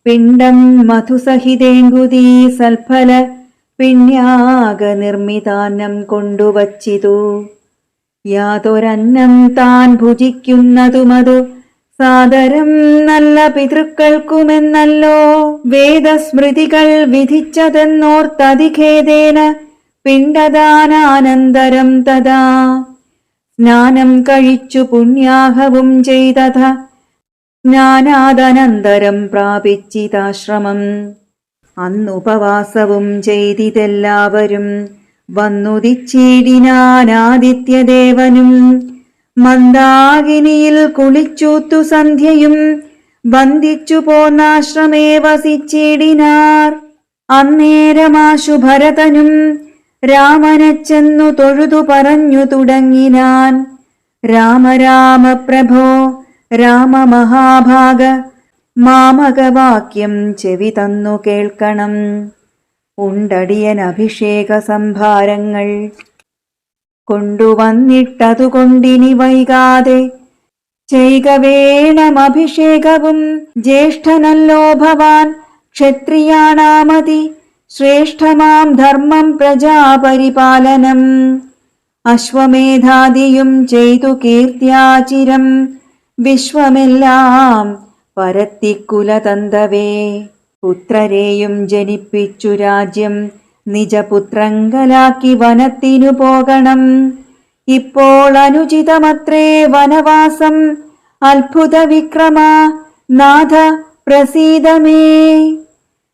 പിണ്ഡം മധുസഹിതേങ്കുതീ സൽഫല പിണ്യാക നിർമ്മിതാന്നം കൊണ്ടുവച്ചിതു. യാതൊരന്നം താൻ ഭുജിക്കുന്നതുമതു സാദരം നല്ല പിതൃക്കൾക്കുമെന്നല്ലോ വേദസ്മൃതികൾ വിധിച്ചതെന്നോർത്തതിഖേദേന പിണ്ഡദാനാനന്തരം തഥാ സ്നാനം കഴിച്ചു പുണ്യാഹവും ചെയ്തഥ സ്നാനാദനന്തരം പ്രാപിച്ചിതാശ്രമം. അന്നുപവാസവും ചെയ്തിതെല്ലാവരും വന്നുദിച്ചിടിനാനാദിത്യദേവനും. മന്ദാകിനിയിൽ കുളിച്ചൂത്തു സന്ധ്യയും വന്ദിച്ചു പോന്നാശ്രമേ വസിച്ചിടിനാർ. അന്നേരമാശു ഭരതനും രാമനെ ചെന്നു തൊഴുതു പറഞ്ഞു തുടങ്ങിനാൻ. രാമ രാമ പ്രഭോ രാമ മഹാഭാഗ, മാമകവാക്യം ചെവി തന്നു കേൾക്കണം. ഉണ്ടടിയൻ അഭിഷേക സംഭാരങ്ങൾ കൊണ്ടുവന്നിട്ടതുകൊണ്ടിനി വൈകാതെ ചെയ്ക വേണമഭിഷേകവും. ജ്യേഷ്ഠനല്ലോ ഭവാൻ ക്ഷത്രിയാണാമതി, ശ്രേഷ്ഠമാം ധർമ്മം പ്രജാപരിപാലനം. അശ്വമേധാദിയും ചെയ്തു കീർത്തിയാചിരം വിശ്വമെല്ലാം പരത്തിക്കുലതന്തവേ. പുത്രരെയും ജനിപ്പിച്ചു രാജ്യം നിജപുത്രങ്കലാക്കി വനത്തിനു പോകണം. ഇപ്പോൾ അനുചിതമത്രേ വനവാസം. അത്ഭുത വിക്രമ നാഥ പ്രസീദമേ.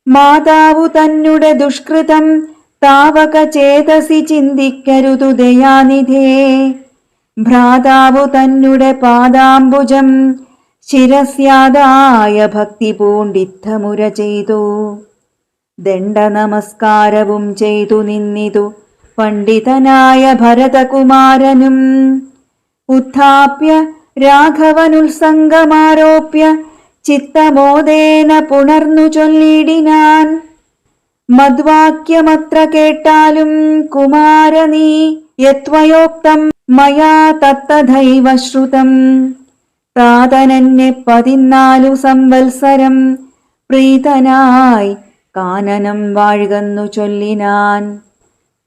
മാതാവു തന്നെ ദുഷ്കൃതം താവക ചേതസി ചിന്തിക്കരുതു ദയാനിധേ. ഭ്രാതാവു തന്നെ പാദാംബുജം ശിരസ്യാദായ ഭക്തി പൂണ്ടിത്തമുര ചെയ്തു. ദണ്ഡ നമസ്കാരവും ചെയ്തു നിന്നിതു പണ്ഡിതനായ ഭരതകുമാരനും. ഉത്ഥാപ്യ രാഘവനുത്സംഗമാരോപ്യ ചിത്തമോദേന പുണർന്നു ചൊല്ലിടിനാൻ. മദ്വാക്യമത്ര കേട്ടാലും കുമാര നീ, യത്വയോക്തം മയാ തത്തഥൈവ ശ്രുതം. താതനെന്നെ 14 സംവത്സരം പ്രീതനായി കാനനം വാഴുകന്നു ചൊല്ലിനാൻ.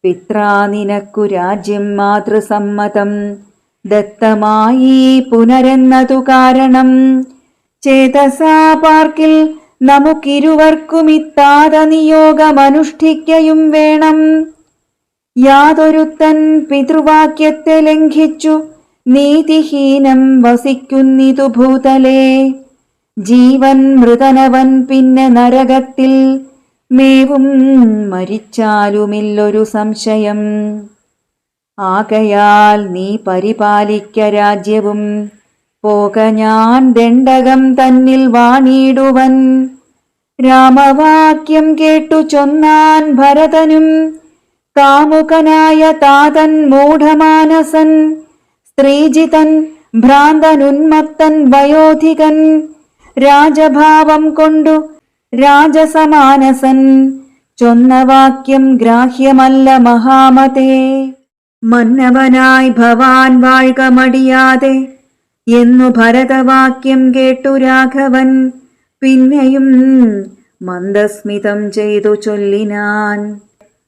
പിത്രാ നിനക്കു രാജ്യം മാതൃസമ്മതം ദത്തമായി പുനരെന്നതു കാരണം. ചേതസാ പാർക്കിൽ നമുക്കിരുവർക്കും ഇത്താത നിയോഗമനുഷ്ഠിക്കയും വേണം. യാതൊരുത്തൻ പിതൃവാക്യത്തെ ലംഘിച്ചു നീതിഹീനം വസിക്കുന്നിതു ഭൂതലേ. ജീവൻ മൃതനവൻ പിന്നെ നരകത്തിൽ മേവും മരിച്ചാലുമില്ലൊരു സംശയം. ആകയാൽ നീ പരിപാലിക്ക രാജ്യവും, പോക ഞാൻ ദണ്ഡകം തന്നിൽ വാണിടുവൻ. രാമവാക്യം കേട്ടു ചൊന്നാൻ ഭരതനും, കാമുകനായ താതൻ മൂഢമാനസൻ, സ്ത്രീജിതൻ ഭ്രാന്തനുന്മത്തൻ വയോധികൻ, രാജഭാവം കൊണ്ടു രാജസമാനസൻ, ചൊന്ന വാക്യം ഗ്രാഹ്യമല്ല മഹാമതേ. മന്നവനായി ഭവാൻ വാഴ്ക മടിയാതെ എന്നു ഭരതവാക്യം കേട്ടു രാഘവൻ, പിന്നെയും മന്ദസ്മിതം ചെയ്തു ചൊല്ലിനാൻ.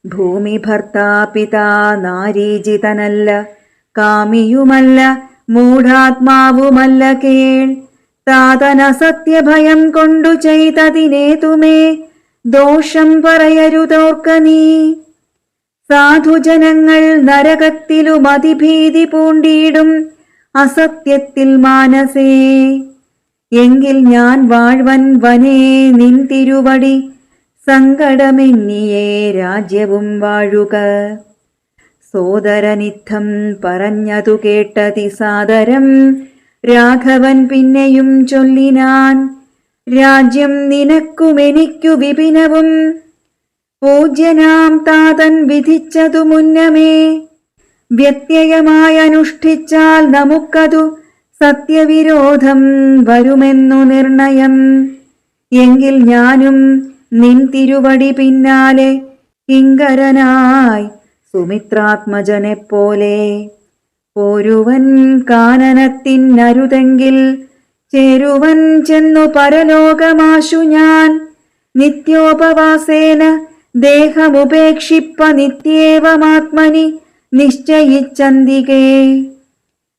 ഭൂമി ഭർത്താ പിതാ നാരീജിതനല്ല, കാമിയുമല്ല മൂഢാത്മാവുമല്ല കേൾ. താതനസത്യഭയം കൊണ്ടു ചെയ്തതിനേതുമേ ദോഷം പറയരുതോർക്ക നീ. സാധുജനങ്ങൾ നരകത്തിലും അതിഭീതി പൂണ്ടിയിടും അസത്യത്തിൽ മാനസേ. എങ്കിൽ ഞാൻ വാഴ്വൻ വനേ നിൻ തിരുവടി, സങ്കടമെന്നിയേ രാജ്യവും വാഴുക. സോദരനിത്തം പറഞ്ഞതു കേട്ടതി സാദരം രാഘവൻ പിന്നെയും ചൊല്ലിനാൻ. രാജ്യം നിനക്കുമെനിക്കു വിപിനവും, പൂജ്യനാം താതൻ വിധിച്ചതു മുന്നമേ. വ്യത്യയമായി അനുഷ്ഠിച്ചാൽ നമുക്കതു സത്യവിരോധം വരുമെന്നു നിർണയം. എങ്കിൽ ഞാനും നിൻ തിരുവടി പിന്നാലെ കിങ്കരനായി സുമിത്രാത്മജനെപ്പോലെ, പോരുവൻ കാനനത്തിനരുതെങ്കിൽ ചേരുവൻ ചെന്നു പരലോകമാശു ഞാൻ. നിത്യോപവാസേന ദേഹമുപേക്ഷിപ്പ നിത്യേവമാത്മനി നിശ്ചയിച്ചന്തികേ.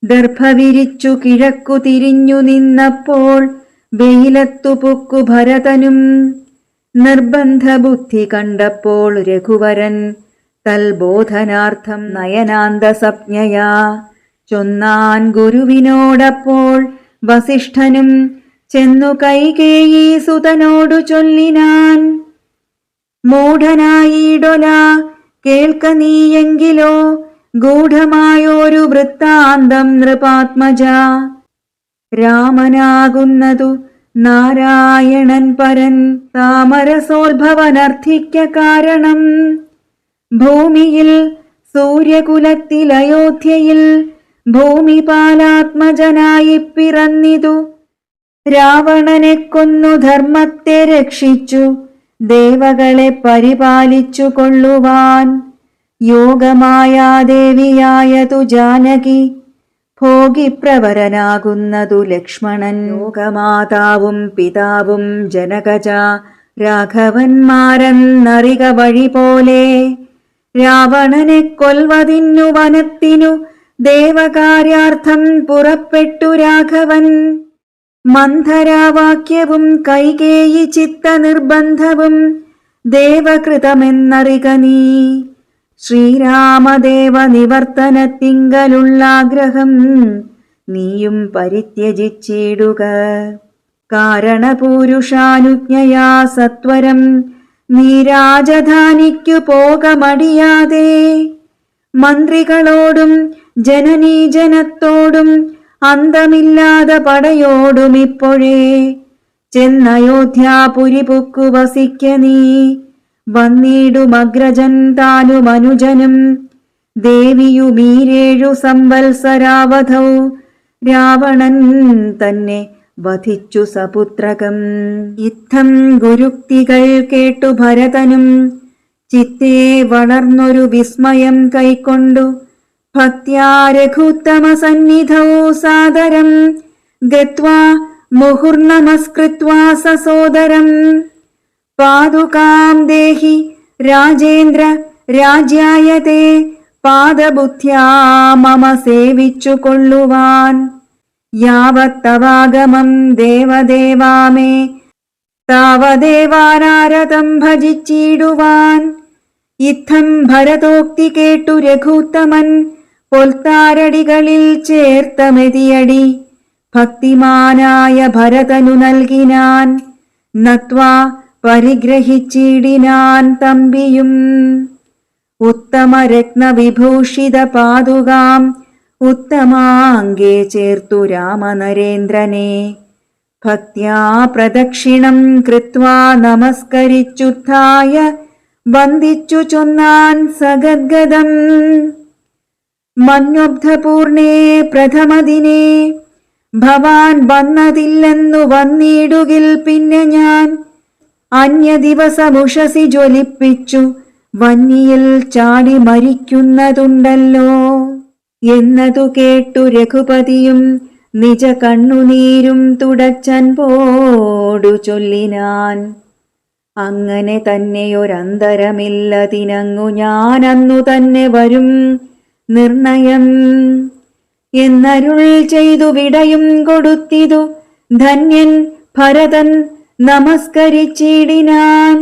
ദർഭ വിരിച്ചു കിഴക്കു തിരിഞ്ഞു നിന്നപ്പോൾ വെയിലത്തു പൊക്കു ഭരതനും. നിർബന്ധ ബുദ്ധി കണ്ടപ്പോൾ രഘുവരൻ തൽബോധനാർത്ഥം നയനാന്തസപ്ഞയാ ചൊന്നാൻ ഗുരുവിനോടപ്പോൾ വസിഷ്ഠനും. ചെന്നു കൈകേയീ സുതനോടു ചൊല്ലിനാൻ. മൂഢനായിടൊല കേൾക്ക നീയെങ്കിലോ ഗൂഢമായോരു വൃത്താന്തം നൃപാത്മജ. രാമനാകുന്നതു നാരായണൻ പരൻ, താമരസോത്ഭവനർത്ഥിക്ക കാരണം. ഭൂമിയിൽ സൂര്യകുലത്തിൽ അയോധ്യയിൽ ഭൂമിപാലാത്മജനായി പിറന്നിതു. രാവണനെ കൊന്നു ധർമ്മത്തെ രക്ഷിച്ചു ദേവകളെ പരിപാലിച്ചു കൊള്ളുവാൻ. യോഗമായാദേവിയായതു ജാനകി, ഭോഗിപ്രവരനാകുന്നതു ലക്ഷ്മണൻ. യോഗമാതാവും പിതാവും ജനകജ രാഘവന്മാരെന്നറിക വഴി പോലെ. രാവണനെ കൊൽവതിന്നു വനത്തിനു ദേവകാര്യാർത്ഥം പുറപ്പെട്ടു രാഘവൻ. മന്ധരാവാക്യവും കൈകേയി ചിത്ത നിർബന്ധവും ദേവകൃതമെന്നറിക നീ. ശ്രീരാമദേവ നിവർത്തനത്തിങ്കലുള്ളാഗ്രഹം നീയും പരിത്യജിച്ചിടുക. കാരണപൂരുഷാനുജ്ഞയാ സത്വരം നീ രാജധാനിക്കു പോകമടിയാതെ. മന്ത്രികളോടും ജനനീജനത്തോടും അന്തമില്ലാതെ പടയോടും ഇപ്പോഴേ ചെന്നയോധ്യാപുരി പുക്കു വസിക്ക നീ. വന്നിടുമഗ്രജൻ താനും അനുജനും ദേവിയുമീരേഴു സംവത്സരാവധൗ. രാവണൻ തന്നെ വധിച്ചു സപുത്രകം. ഇത്തം ഗുരുക്തികൾ കേട്ടു ഭരതനും ചിത്തേ വളർന്നൊരു വിസ്മയം കൈക്കൊണ്ടു. ഭക്ത്യാ രഘുത്തമ സന്നിധൗ സാദരം ഗത്വാ മുഹുർനമസ്കൃത്വാ സസോദരം. പാദുകാം ദേഹി രാജേന്ദ്ര രാജ്യായതേ, പാദബുദ്ധ്യാ മമ സേവിച്ചു കൊള്ളുവാൻ. യാവത്തവാഗമം ദേവദേവാമേ താവദേവാനാരതം ഭജിച്ചിടുവാൻ. ഇത്തം ഭരതോക്തി കേട്ടു രഘുത്തമൻ പൊൽത്താരടികളിൽ ചേർത്ത മെതിയടി ഭക്തിമാനായ ഭരതനു നൽകിനാൻ. നത്വാ പരിഗ്രഹിച്ചിടിനാൻ തമ്പിയും. ഉത്തമരത്നവിഭൂഷിത പാതുകാം ഉത്തമാംഗേ ചേർത്തു രാമനരേന്ദ്രനെ ഭക്ത്യാ പ്രദക്ഷിണം കൃത്വാ നമസ്കരിച്ചുത്ഥായ വന്ദിച്ചു ചൊന്നാൻ സഗദ്ഗദം. മന്വബ്ധപൂർണേ പ്രഥമദിനേ ഭവാൻ വന്നതില്ലെന്നു വന്നിടുകിൽ പിന്നെ ഞാൻ അന്യദിവസമുഷസി ജ്വലിപ്പിച്ചു വന്നിയിൽ ചാടി മരിക്കുന്നതുണ്ടല്ലോ എന്നതു കേട്ടു രഘുപതിയും നിജ കണ്ണുനീരും തുടച്ചൻപോടു ചൊല്ലിനാൻ. അങ്ങനെ തന്നെയൊരന്തരമില്ലതിനങ്ങു ഞാൻ അന്നു തന്നെ വരും നിർണയം എന്നരുൾ ചെയ്തു വിടയും കൊടുത്തിതു ധന്യൻ ഭരതൻ നമസ്കരിച്ചിടിനാൻ.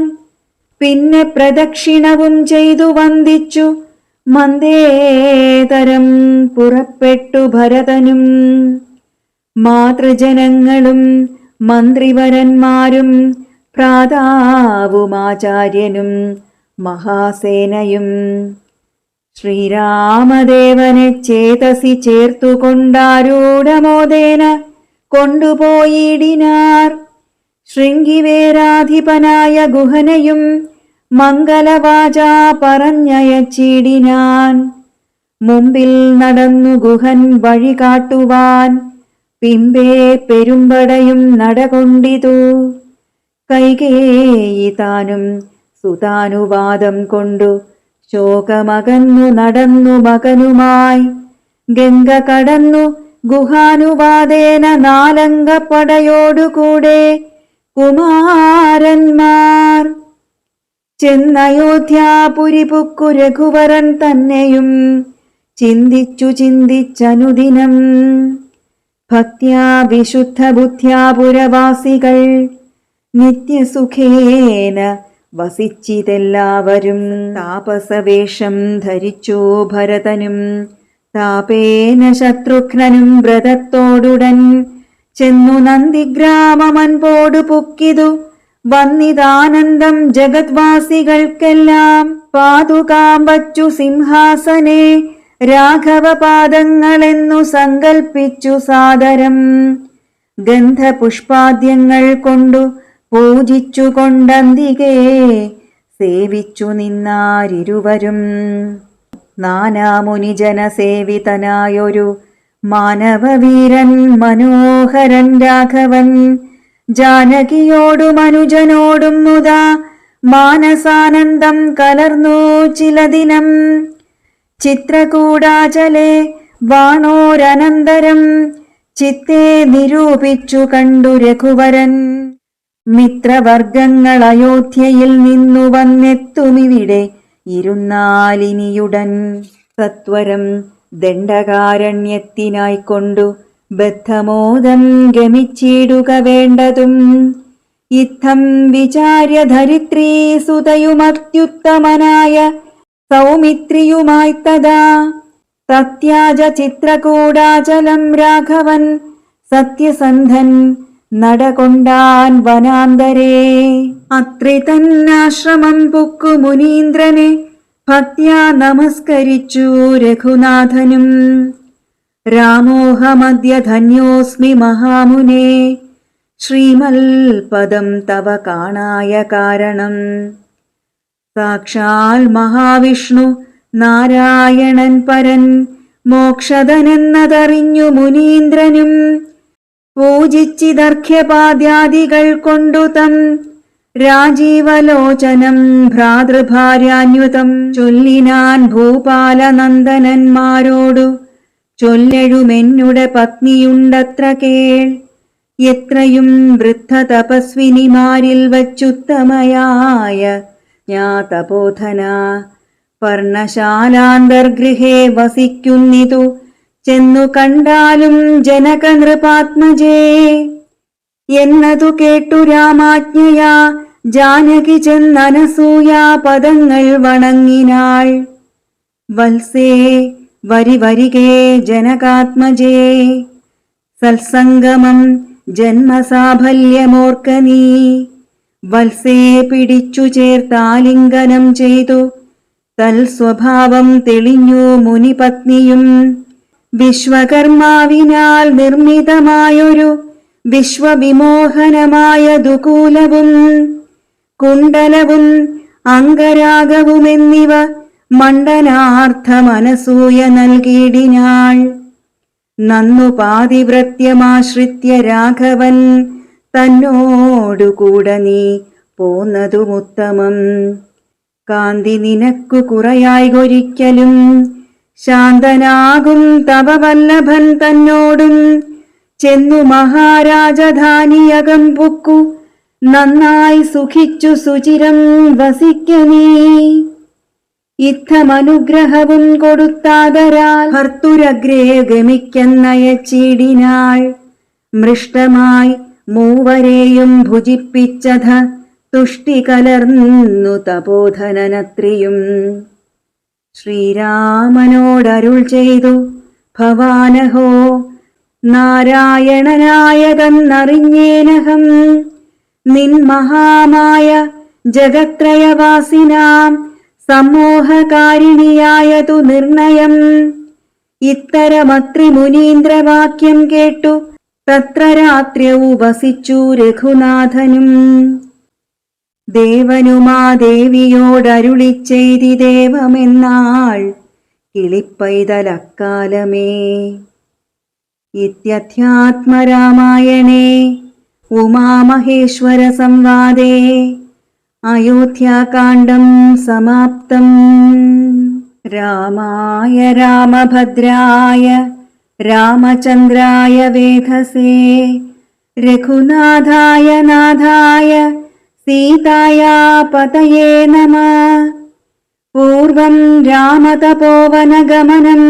പിന്നെ പ്രദക്ഷിണവും ചെയ്തു വന്ദിച്ചു മന്ദേതരം പുറപ്പെട്ടു ഭരതനും. മാതൃജനങ്ങളും മന്ത്രിവരന്മാരും ഭ്രാതാവുമാചാര്യനും മഹാസേനയും ശ്രീരാമദേവനെ ചേതസി ചേർത്തുകൊണ്ടാരൂഢമോദേന കൊണ്ടുപോയിടിനാർ. ശൃംഗിവേരാധിപനായ ഗുഹനയും മംഗലവാചാ പറഞ്ഞയച്ചിടിനാൻ. മുമ്പിൽ നടന്നു ഗുഹൻ വഴി കാട്ടുവാൻ പിമ്പേ പെരുമ്പടയും നടകൊണ്ടിതു. കൈകേയി താനും സുതാനുവാദം കൊണ്ടു ശോകമകന്നു നടന്നു മകനുമായി ഗംഗ കടന്നു ഗുഹാനുവാദേന നാലംഗപ്പടയോടുകൂടെ കുമാരന്മാർ ചെന്നയോധ്യാപുരി പുക്കു. രഘുവരൻ തന്നെയും ചിന്തിച്ചു ചിന്തിച്ചനുദിനം ഭക്ത്യാ വിശുദ്ധ ബുദ്ധ്യാ പുരവാസികൾ നിത്യസുഖേന വസിച്ചിതെല്ലാവരും. താപസവേഷം ധരിച്ചു ഭരതനും താപേന ശത്രുഘ്നനും വ്രതത്തോടുടൻ ചെന്നു നന്ദിഗ്രാമമൻപോടു പുക്കിതു വന്നിതാനന്ദം ജഗദ്വാസികൾക്കെല്ലാം. പാതുകാം വച്ചു സിംഹാസനെ രാഘവപാദങ്ങളെന്നു സങ്കൽപ്പിച്ചു സാദരം ഗന്ധപുഷ്പാദ്യങ്ങൾ കൊണ്ടു പൂജിച്ചു കൊണ്ടന്തികെ സേവിച്ചു നിന്നാരിരുവരും. നാനാമുനിജനസേവിതനായൊരു മാനവവീരൻ മനോഹരൻ രാഘവൻ ജാനകിയോടും അനുജനോടും മുതാ മാനസാനന്ദം കലർന്നു ചില ദിനം. ചിത്രകൂടാചലെ വാണോരനന്തരം ചിത്തെ നിരൂപിച്ചു കണ്ടു രഘുവരൻ. മിത്രവർഗങ്ങൾ അയോധ്യയിൽ നിന്നു വന്നെത്തുമിവിടെ ഇരുന്നാലിനിയുടൻ. സത്വരം ദണ്ഡകാരണ്യത്തിനായിക്കൊണ്ടു ബദ്ധമോദം ഗമിച്ചിടുക വേണ്ടതും. ഇത്തം വിചാര്യ ധരിത്രീ സുതയുമത്യുത്തമനായ സൗമിത്രിയുമായി തഥാ തത്യാജ ചിത്രകൂടാചലം രാഘവൻ സത്യസന്ധൻ നടകൊണ്ടാൻ വനാന്തരേ. അത്രി തന്നാശ്രമം പുക്കു മുനീന്ദ്രനെ ഭക്ത്യാ നമസ്കരിച്ചു രഘുനാഥനും. രാമോഹമദ്യ ധന്യോസ്മി മഹാമുനേ ശ്രീമൽപദം തവ കാണായ കാരണം. സാക്ഷാൽ മഹാവിഷ്ണു നാരായണൻ പരൻ മോക്ഷദനെന്നതറിഞ്ഞു മുനീന്ദ്രനും പൂജിച്ചിദർഘ്യപാദ്യാദികൾ കൊണ്ടു തം രാജീവലോചനം ഭ്രാതൃഭാര്യാന്യുതം ചൊല്ലിനാൻ ഭൂപാലനന്ദനന്മാരോടു ചൊല്ലെഴുമെന്നുടെ പത്നിയുണ്ടത്ര കേൾ. എത്രയും വൃദ്ധ തപസ്വിനിമാരിൽ വച്ചുത്തമയായ ജ്ഞാതബോധന പർണശാലാന്തർഗൃഹേ വസിക്കുന്നിതു ചെന്നു കണ്ടാലും ജനക നൃപാത്മജേ എന്നതു കേട്ടു രാമാജ്ഞയാ ജാനകി ചെന്നനസൂയാ പദങ്ങൾ വണങ്ങിനാൾ. വത്സേ വരിവരികേ ജനകാത്മജേ സത്സംഗമം ജന്മസാഫല്യമോർക്ക നീ വത്സേ പിടിച്ചു ചേർത്താലിംഗനം ചെയ്തു. തൽസ്വഭാവം തെളിഞ്ഞു മുനിപത്നിയും. വിശ്വകർമാവിനാൽ നിർമ്മിതമായൊരു വിശ്വവിമോഹനമായ ദുകൂലവും കുണ്ടലവും അംഗരാഗവുമെന്നിവ മണ്ഡനാർത്ഥമനസൂയ നൽകിയിടിനാൾ. നന്നു പാതിവ്രത്യമാശ്രിത്യ രാഘവൻ തന്നോടുകൂടെ നീ പോന്നതുമുത്തമം. കാന്തി നിനക്കു കുറയായികൊരിക്കലും ശാന്തനാകും തവ വല്ലഭൻ തന്നോടും ചെന്നു മഹാരാജധാനിയകം പുക്കു നന്നായി സുഖിച്ചു സുചിരം വസിക്ക നീ. ഇത്തമനുഗ്രഹവും കൊടുത്താതരാൽ ഭർത്തുരഗ്രേ ഗമിക്കെന്നയച്ചിടിനാൾ. മൃഷ്ടമായി മൂവരെയും ഭുജിപ്പിച്ചത തുഷ്ടി കലർന്നു തപോധനനത്രിയും. ശ്രീരാമനോടരുൾ ചെയ്തു ഭവാനഹോ നാരായണനായതെന്നറിഞ്ഞേനഹം. നിൻ മഹാമായ ജഗത്രയവാസിനാം സമോഹകാരിണിയായതു നിർണയം. ഇത്തരമത്രി മുനീന്ദ്രവാക്യം കേട്ടു തത്ര രാത്ര്യൗ വസിച്ചു രഘുനാഥനും. ദേവനുമാ ദേവിയോടരുളിച്ചെയ്തി ദേവമെന്നാൾ കിളിപ്പൈതലക്കാലമേ. ഇത്യധ്യാത്മരാമായണേ ഉമാമഹേശ്വര സംവാദേ അയോധ്യാകാണ്ഡം സമാപ്തം. രാമായ രാമഭദ്രായ രാമചന്ദ്രായ വേധസേ രഘുനാഥായ നാഥായ സീതായാ പതയേ നമഃ. പൂർവം രാമതപോവനഗമനം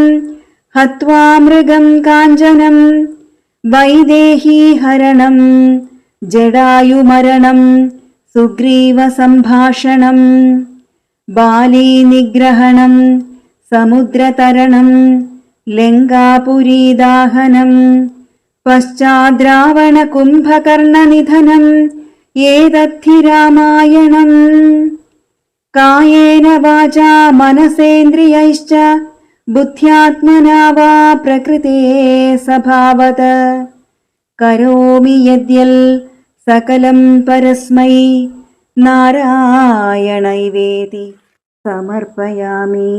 ഹത്വാ മൃഗം കാഞ്ചനം വൈദേഹീഹരണം ജടായുമരണം സുഗ്രീവസംഭാഷണം ബാലീനിഗ്രഹണം സമുദ്രതരണം ലങ്കാപുരീദാഹനം പശ്ചാദ്രാവണകുംഭകർണനിധനം ഏതദ്ധി രാമായണം. കായേന വാചാ മനസേന്ദ്രിയൈശ്ച ബുദ്ധ്യാത്മനാ വാ പ്രകൃതേ സ്വഭാവത് കരോമി യദ്യൽ സകലം പരസ്മൈ നാരായണൈവേതി സമർപ്പയാമി.